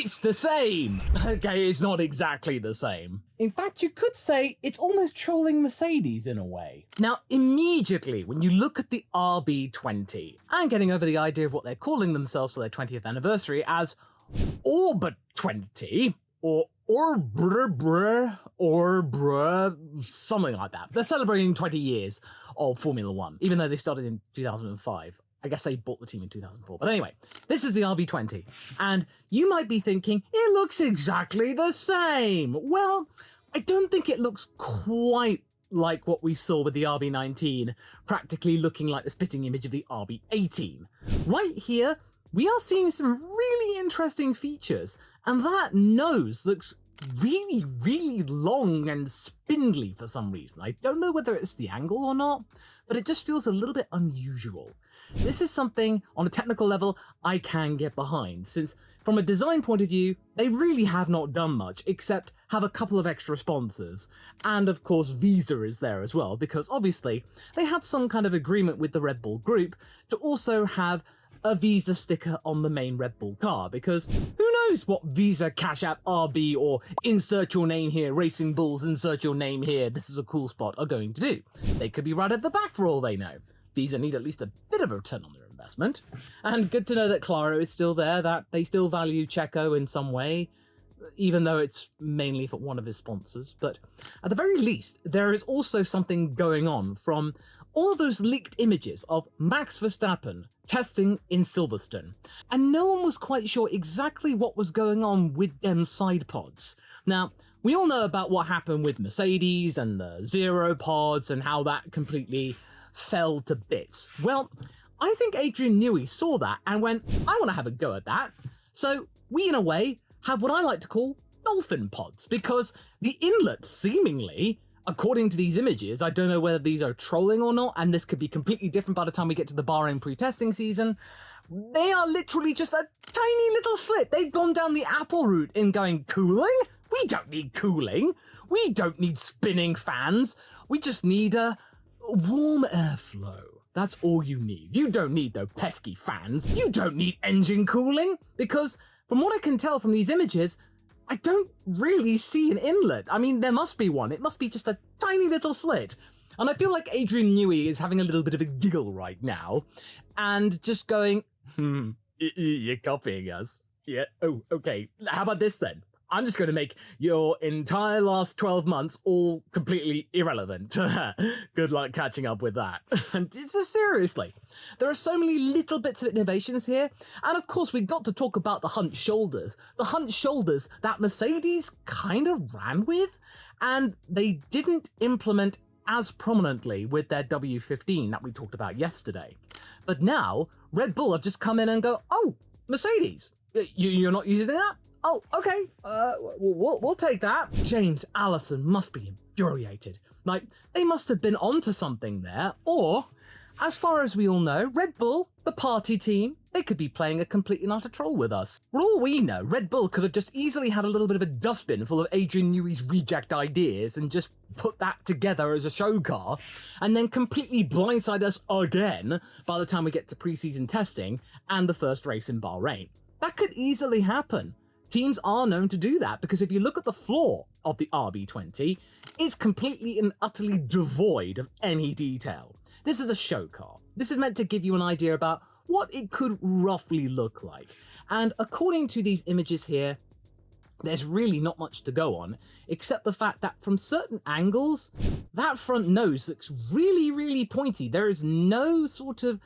It's the same! Okay, it's not exactly the same. In fact, you could say it's almost trolling Mercedes in a way. Now, immediately, when you look at the RB20, and getting over the idea of what they're calling themselves for their 20th anniversary as Orbit 20, or something like that. They're celebrating 20 years of Formula One, even though they started in 2005. I guess they bought the team in 2004. But anyway, this is the RB20. And you might be thinking, it looks exactly the same. Well, I don't think it looks quite like what we saw with the RB19, practically looking like the spitting image of the RB18. Right here, we are seeing some really interesting features, and that nose looks really, really long and spindly for some reason. I don't know whether it's the angle or not, but it just feels a little bit unusual. This is something, on a technical level, I can get behind, since from a design point of view, they really have not done much, except have a couple of extra sponsors. And of course, Visa is there as well, because obviously, they had some kind of agreement with the Red Bull group to also have a Visa sticker on the main Red Bull car, because who knows what Visa, Cash App, RB, or insert your name here, Racing Bulls, insert your name here, this is a cool spot, are going to do. They could be right at the back for all they know. Visa need at least a bit of a return on their investment. And good to know that Claro is still there, that they still value Checo in some way, even though it's mainly for one of his sponsors. But at the very least, there is also something going on from all of those leaked images of Max Verstappen testing in Silverstone. And no one was quite sure exactly what was going on with them side pods. Now, we all know about what happened with Mercedes and the Zero pods and how that completely fell to bits. Well, I think Adrian Newey saw that and went, I want to have a go at that. So we, in a way, have what I like to call dolphin pods, because the inlets seemingly, according to these images, I don't know whether these are trolling or not, and this could be completely different by the time we get to the Bahrain pre-testing season, they are literally just a tiny little slit. They've gone down the Apple route in going, cooling? We don't need cooling. We don't need spinning fans. We just need a warm airflow. That's all you need. You don't need no pesky fans. You don't need engine cooling, because from what I can tell from these images, I don't really see an inlet. I mean, there must be one. It must be just a tiny little slit. And I feel like Adrian Newey is having a little bit of a giggle right now and just going, you're copying us. Yeah, oh, okay. How about this then? I'm just going to make your entire last 12 months all completely irrelevant. Good luck catching up with that. And seriously, there are so many little bits of innovations here. And of course, we got to talk about the hunched shoulders. The hunched shoulders that Mercedes kind of ran with, and they didn't implement as prominently with their W15 that we talked about yesterday. But now, Red Bull have just come in and go, oh, Mercedes, you're not using that? Oh, okay, we'll take that. James Allison must be infuriated. Like, they must have been onto something there, or, as far as we all know, Red Bull, the party team, they could be playing a complete and utter troll with us. For all we know, Red Bull could have just easily had a little bit of a dustbin full of Adrian Newey's reject ideas and just put that together as a show car, and then completely blindside us again by the time we get to preseason testing and the first race in Bahrain. That could easily happen. Teams are known to do that, because if you look at the floor of the RB20, it's completely and utterly devoid of any detail. This is a show car. This is meant to give you an idea about what it could roughly look like. And according to these images here, there's really not much to go on, except the fact that from certain angles, that front nose looks really, really pointy. There is no sort of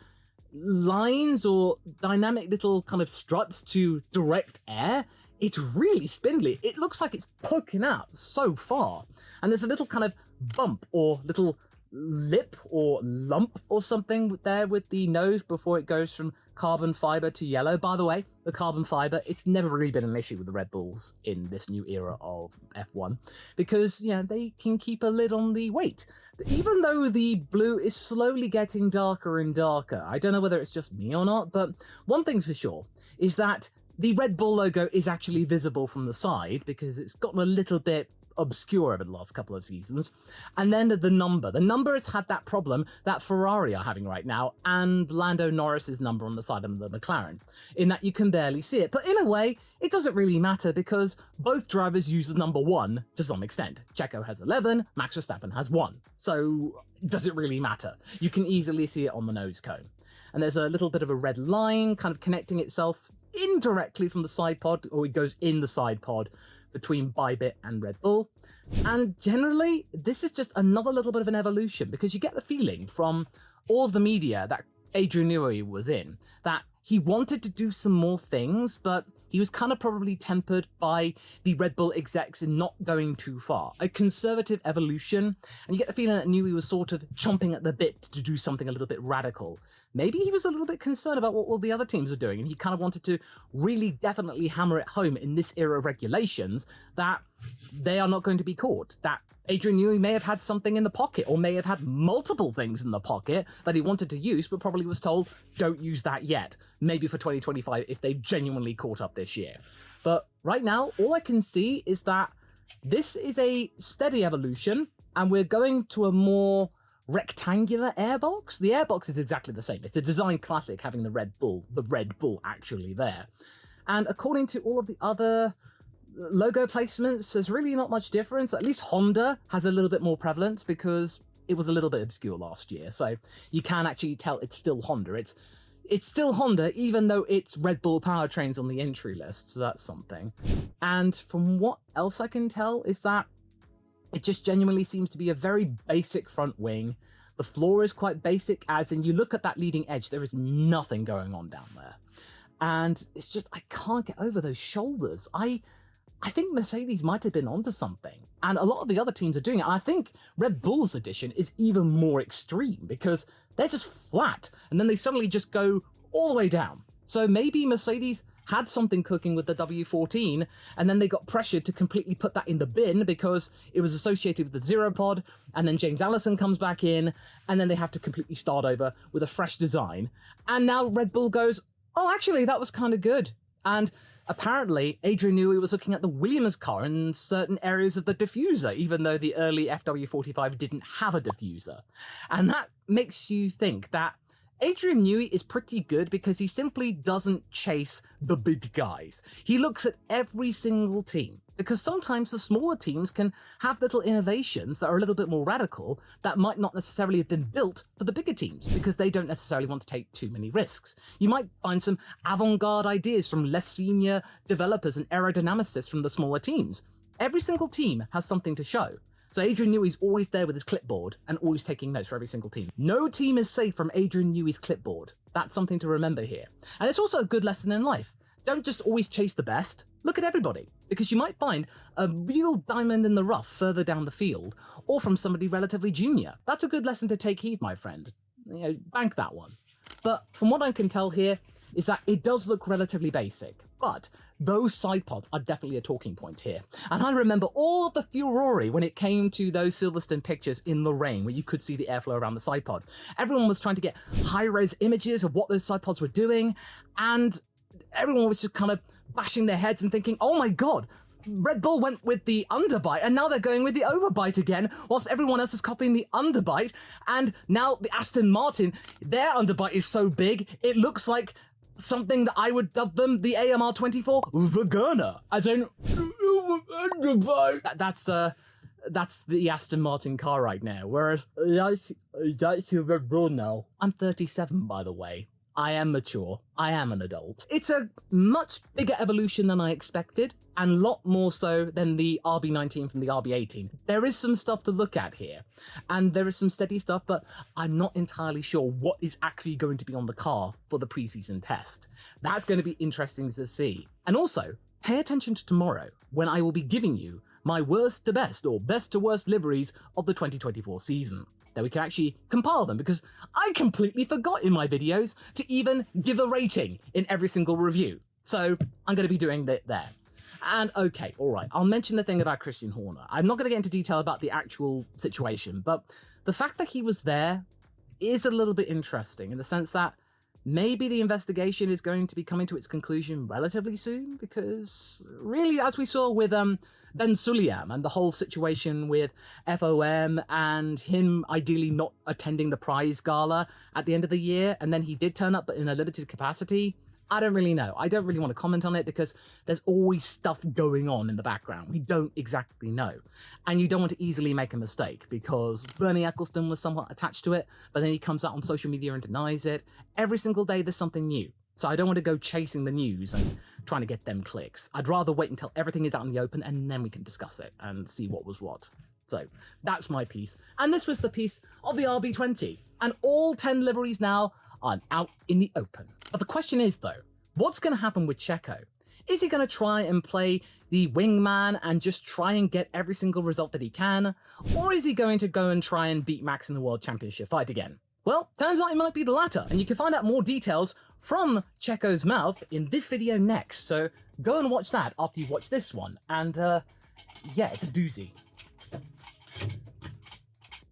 lines or dynamic little kind of struts to direct air. It's really spindly. It looks like it's poking out so far. And there's a little kind of bump or little lip or lump or something there with the nose before it goes from carbon fiber to yellow. By the way, the carbon fiber, it's never really been an issue with the Red Bulls in this new era of F1, because, yeah, they can keep a lid on the weight. But even though the blue is slowly getting darker and darker, I don't know whether it's just me or not, but one thing's for sure is that the Red Bull logo is actually visible from the side, because it's gotten a little bit obscure over the last couple of seasons. And then the number. The number has had that problem that Ferrari are having right now, and Lando Norris's number on the side of the McLaren, in that you can barely see it. But in a way, it doesn't really matter because both drivers use the number 1 to some extent. Checo has 11, Max Verstappen has 1. So does it really matter? You can easily see it on the nose cone. And there's a little bit of a red line kind of connecting itself indirectly from the side pod, or it goes in the side pod between Bybit and Red Bull. And generally, this is just another little bit of an evolution, because you get the feeling from all of the media that Adrian Newey was in that he wanted to do some more things, but he was kind of probably tempered by the Red Bull execs in not going too far. A conservative evolution, and you get the feeling that Newey was sort of chomping at the bit to do something a little bit radical. Maybe he was a little bit concerned about what all the other teams were doing, and he kind of wanted to really definitely hammer it home in this era of regulations that they are not going to be caught, that Adrian Newey may have had something in the pocket, or may have had multiple things in the pocket that he wanted to use, but probably was told, don't use that yet. Maybe for 2025 if they've genuinely caught up this year. But right now, all I can see is that this is a steady evolution, and we're going to a more rectangular airbox. The airbox is exactly the same. It's a design classic, having the Red Bull actually there. And according to all of the other logo placements, there's really not much difference. At least Honda has a little bit more prevalence because it was a little bit obscure last year. So you can actually tell it's still Honda. It's still Honda, even though it's Red Bull powertrains on the entry list. So that's something. And from what else I can tell is that it just genuinely seems to be a very basic front wing. The floor is quite basic, as in you look at that leading edge, there is nothing going on down there. And it's just, I can't get over those shoulders. I think Mercedes might have been onto something, and a lot of the other teams are doing it. And I think Red Bull's edition is even more extreme because they're just flat, and then they suddenly just go all the way down. So maybe Mercedes had something cooking with the W14, and then they got pressured to completely put that in the bin because it was associated with the Zero Pod, and then James Allison comes back in, and then they have to completely start over with a fresh design. And now Red Bull goes, oh, actually, that was kind of good. And apparently, Adrian Newey was looking at the Williams car in certain areas of the diffuser, even though the early FW45 didn't have a diffuser. And that makes you think that Adrian Newey is pretty good because he simply doesn't chase the big guys. He looks at every single team, because sometimes the smaller teams can have little innovations that are a little bit more radical that might not necessarily have been built for the bigger teams because they don't necessarily want to take too many risks. You might find some avant-garde ideas from less senior developers and aerodynamicists from the smaller teams. Every single team has something to show. So Adrian Newey's always there with his clipboard and always taking notes for every single team. No team is safe from Adrian Newey's clipboard. That's something to remember here. And it's also a good lesson in life. Don't just always chase the best. Look at everybody, because you might find a real diamond in the rough further down the field, or from somebody relatively junior. That's a good lesson to take heed, my friend. Bank that one. But from what I can tell here is that it does look relatively basic, but those side pods are definitely a talking point here. And I remember all of the furore when it came to those Silverstone pictures in the rain where you could see the airflow around the side pod. Everyone was trying to get high-res images of what those side pods were doing, and everyone was just kind of bashing their heads and thinking, oh my god, Red Bull went with the underbite and now they're going with the overbite again, whilst everyone else is copying the underbite. And now the Aston Martin, their underbite is so big, it looks like something that I would dub them the AMR24 Vagana. As in, that's the Aston Martin car right now, whereas that's your Red Bull now. I'm 37, by the way. I am mature. I am an adult. It's a much bigger evolution than I expected, and a lot more so than the RB19 from the RB18. There is some stuff to look at here, and there is some steady stuff, but I'm not entirely sure what is actually going to be on the car for the preseason test. That's going to be interesting to see. And also, pay attention to tomorrow, when I will be giving you my worst to best, or best to worst liveries of the 2024 season. That we can actually compile them, because I completely forgot in my videos to even give a rating in every single review. So I'm going to be doing that there. And okay, all right, I'll mention the thing about Christian Horner. I'm not going to get into detail about the actual situation, but the fact that he was there is a little bit interesting in the sense that maybe the investigation is going to be coming to its conclusion relatively soon, because really, as we saw with Ben Sulayem and the whole situation with FOM and him ideally not attending the prize gala at the end of the year, and then he did turn up but in a limited capacity. I don't really know. I don't really want to comment on it because there's always stuff going on in the background. We don't exactly know. And you don't want to easily make a mistake because Bernie Ecclestone was somewhat attached to it, but then he comes out on social media and denies it. Every single day there's something new. So I don't want to go chasing the news and trying to get them clicks. I'd rather wait until everything is out in the open and then we can discuss it and see what was what. So that's my piece. And this was the piece of the RB20. And all 10 liveries now are out in the open. But the question is, though, what's going to happen with Checo? Is he going to try and play the wingman and just try and get every single result that he can? Or is he going to go and try and beat Max in the World Championship fight again? Well, turns out it might be the latter, and you can find out more details from Checo's mouth in this video next. So go and watch that after you watch this one. And yeah, it's a doozy.